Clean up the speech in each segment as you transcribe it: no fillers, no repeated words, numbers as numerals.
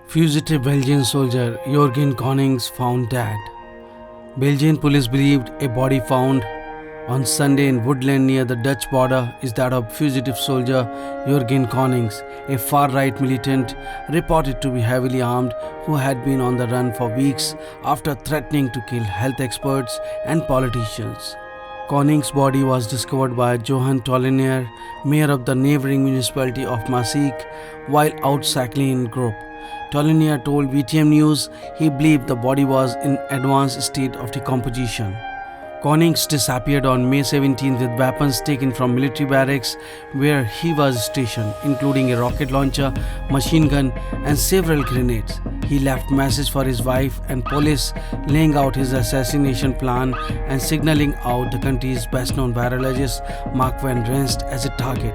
Fugitive Belgian soldier Jürgen Conings found dead. Belgian police believed a body found on Sunday in woodland near the Dutch border is that of fugitive soldier Jürgen Conings, a far-right militant reported to be heavily armed who had been on the run for weeks after threatening to kill health experts and politicians. Conings' body was discovered by Johan Tollenaere, mayor of the neighboring municipality of Maaseik, while out cycling in group. Tollenaere told VTM News he believed the body was in advanced state of decomposition. Conings disappeared on May 17 with weapons taken from military barracks where he was stationed, including a rocket launcher, machine gun and several grenades. He left message for his wife and police, laying out his assassination plan and signaling out the country's best-known virologist Mark van Renst as a target.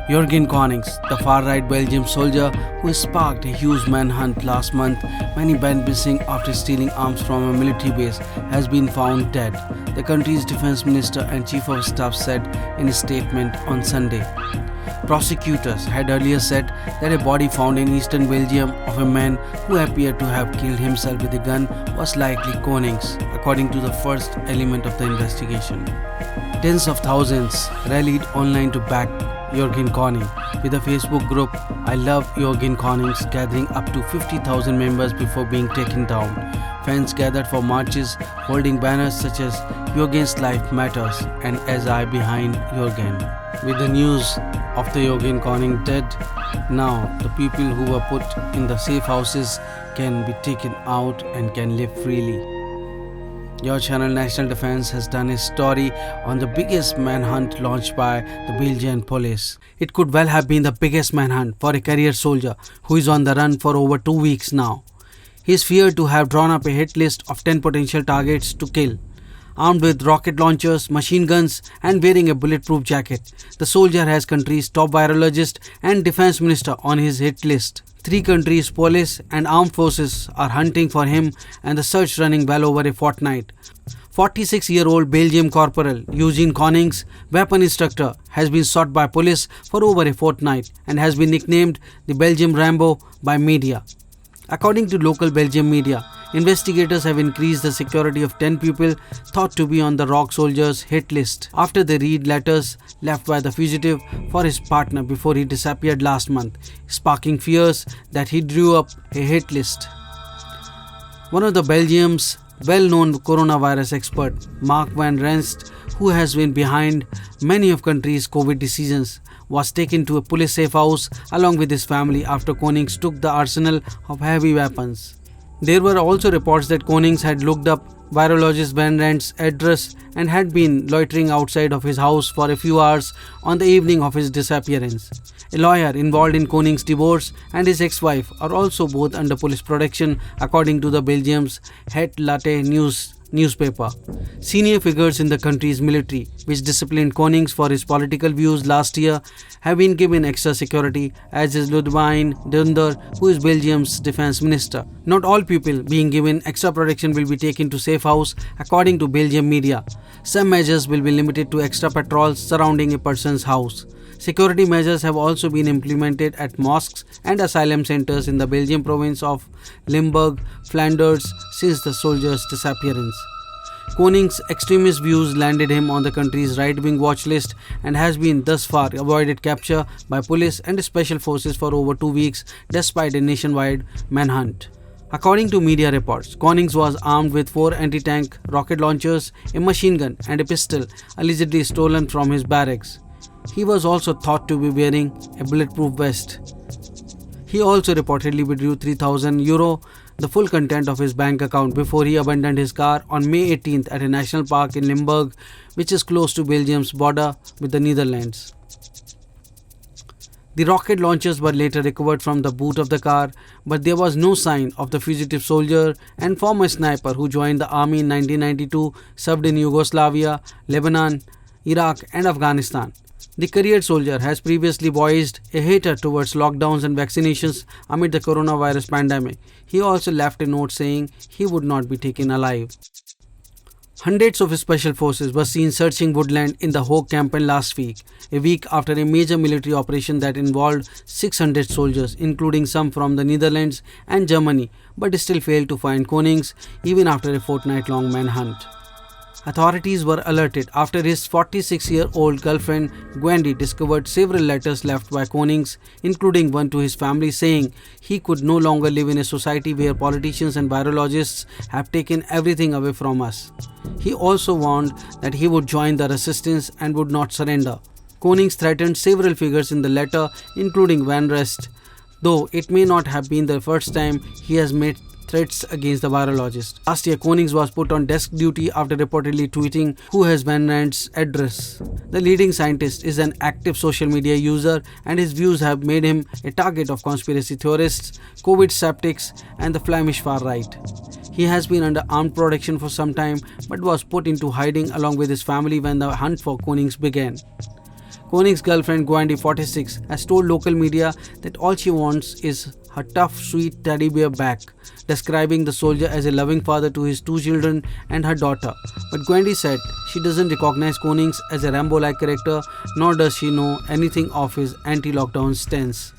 Jürgen Conings, the far-right Belgium soldier who sparked a huge manhunt last month when he went missing after stealing arms from a military base, has been found dead, the country's defense minister and chief of staff said in a statement on Sunday. Prosecutors had earlier said that a body found in eastern Belgium of a man who appeared to have killed himself with a gun was likely Conings, according to the first element of the investigation. Tens of thousands rallied online to back Jürgen Conings, with a Facebook group I Love Jürgen Conings gathering up to 50,000 members before being taken down. Fans gathered for marches holding banners such as Jürgen's Life Matters and As I Behind Jürgen. With the news of the Jürgen Conings dead, now the people who were put in the safe houses can be taken out and can live freely. Your channel National Defense has done a story on the biggest manhunt launched by the Belgian police. It could well have been the biggest manhunt for a career soldier who is on the run for over 2 weeks now. He is feared to have drawn up a hit list of 10 potential targets to kill. Armed with rocket launchers, machine guns and wearing a bulletproof jacket, the soldier has country's top virologist and defense minister on his hit list. 3 countries' police and armed forces are hunting for him and the search running well over a fortnight. 46-year-old Belgium Corporal Jürgen Conings, weapon instructor, has been sought by police for over a fortnight and has been nicknamed the Belgian Rambo by media. According to local Belgian media, investigators have increased the security of 10 people thought to be on the rock soldier's hit list after they read letters left by the fugitive for his partner before he disappeared last month, sparking fears that he drew up a hit list. One of the Belgium's well-known coronavirus expert, Mark van Renst, who has been behind many of country's COVID decisions, was taken to a police safe house along with his family after Conings took the arsenal of heavy weapons. There were also reports that Conings had looked up Virologist Van Rent's address and had been loitering outside of his house for a few hours on the evening of his disappearance. A lawyer involved in Conings' divorce and his ex-wife are also both under police protection, according to the Belgium's Het Latte newspaper. Senior figures in the country's military, which disciplined Conings for his political views last year, have been given extra security, as is Ludivine Dedonder, who is Belgium's defense minister. Not all people being given extra protection will be taken to safe house, according to Belgian media. Some measures will be limited to extra patrols surrounding a person's house. Security measures have also been implemented at mosques and asylum centers in the Belgian province of Limburg, Flanders, since the soldier's disappearance. Conings' extremist views landed him on the country's right-wing watch list and has been thus far avoided capture by police and special forces for over 2 weeks despite a nationwide manhunt. According to media reports, Conings was armed with 4 anti-tank rocket launchers, a machine gun and a pistol allegedly stolen from his barracks. He was also thought to be wearing a bulletproof vest. He also reportedly withdrew €3,000, the full content of his bank account, before he abandoned his car on May 18th at a national park in Limburg, which is close to Belgium's border with the Netherlands. The rocket launchers were later recovered from the boot of the car, but there was no sign of the fugitive soldier and former sniper who joined the army in 1992, served in Yugoslavia, Lebanon, Iraq and Afghanistan. The career soldier has previously voiced a hatred towards lockdowns and vaccinations amid the coronavirus pandemic. He also left a note saying he would not be taken alive. Hundreds of special forces were seen searching woodland in the Hoog campaign last week, a week after a major military operation that involved 600 soldiers, including some from the Netherlands and Germany, but still failed to find Conings even after a fortnight-long manhunt. Authorities were alerted after his 46-year-old girlfriend Gwendy discovered several letters left by Conings, including one to his family saying he could no longer live in a society where politicians and virologists have taken everything away from us. He also warned that he would join the resistance and would not surrender. Conings threatened several figures in the letter, including Van Rest, though it may not have been the first time he has made threats against the virologist. Last year, Conings was put on desk duty after reportedly tweeting who has Van Rand's address. The leading scientist is an active social media user, and his views have made him a target of conspiracy theorists, COVID skeptics, and the Flemish far right. He has been under armed protection for some time, but was put into hiding along with his family when the hunt for Conings began. Conings' girlfriend Gwendy, 46, has told local media that all she wants is her tough, sweet teddy bear back, describing the soldier as a loving father to his 2 children and her daughter. But Gwendy said she doesn't recognize Conings as a Rambo-like character, nor does she know anything of his anti-lockdown stance.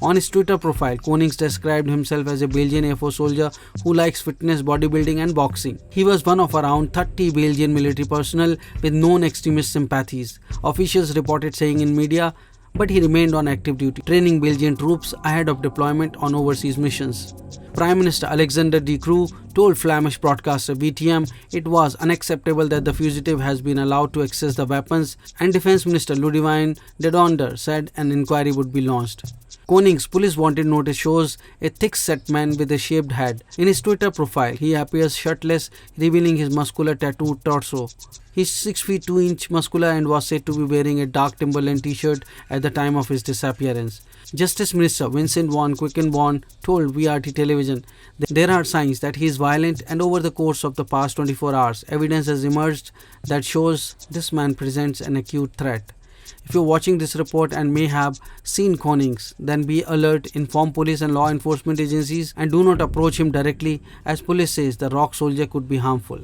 On his Twitter profile, Conings described himself as a Belgian Air Force soldier who likes fitness, bodybuilding and boxing. He was one of around 30 Belgian military personnel with known extremist sympathies, officials reported saying in media, but he remained on active duty, training Belgian troops ahead of deployment on overseas missions. Prime Minister Alexander De Croo told Flemish broadcaster VTM it was unacceptable that the fugitive has been allowed to access the weapons, and Defense Minister Ludivine Dedonder said an inquiry would be launched. Conings' police wanted notice shows a thick-set man with a shaved head. In his Twitter profile, he appears shirtless, revealing his muscular tattooed torso. He's 6 feet 2 inches muscular and was said to be wearing a dark Timberland t-shirt at the time of his disappearance. Justice Minister Vincent van Quickenborne told VRT television that there are signs that he is violent, and over the course of the past 24 hours, evidence has emerged that shows this man presents an acute threat. If you're watching this report and may have seen Conings, then be alert, inform police and law enforcement agencies, and do not approach him directly, as police says the rock soldier could be harmful.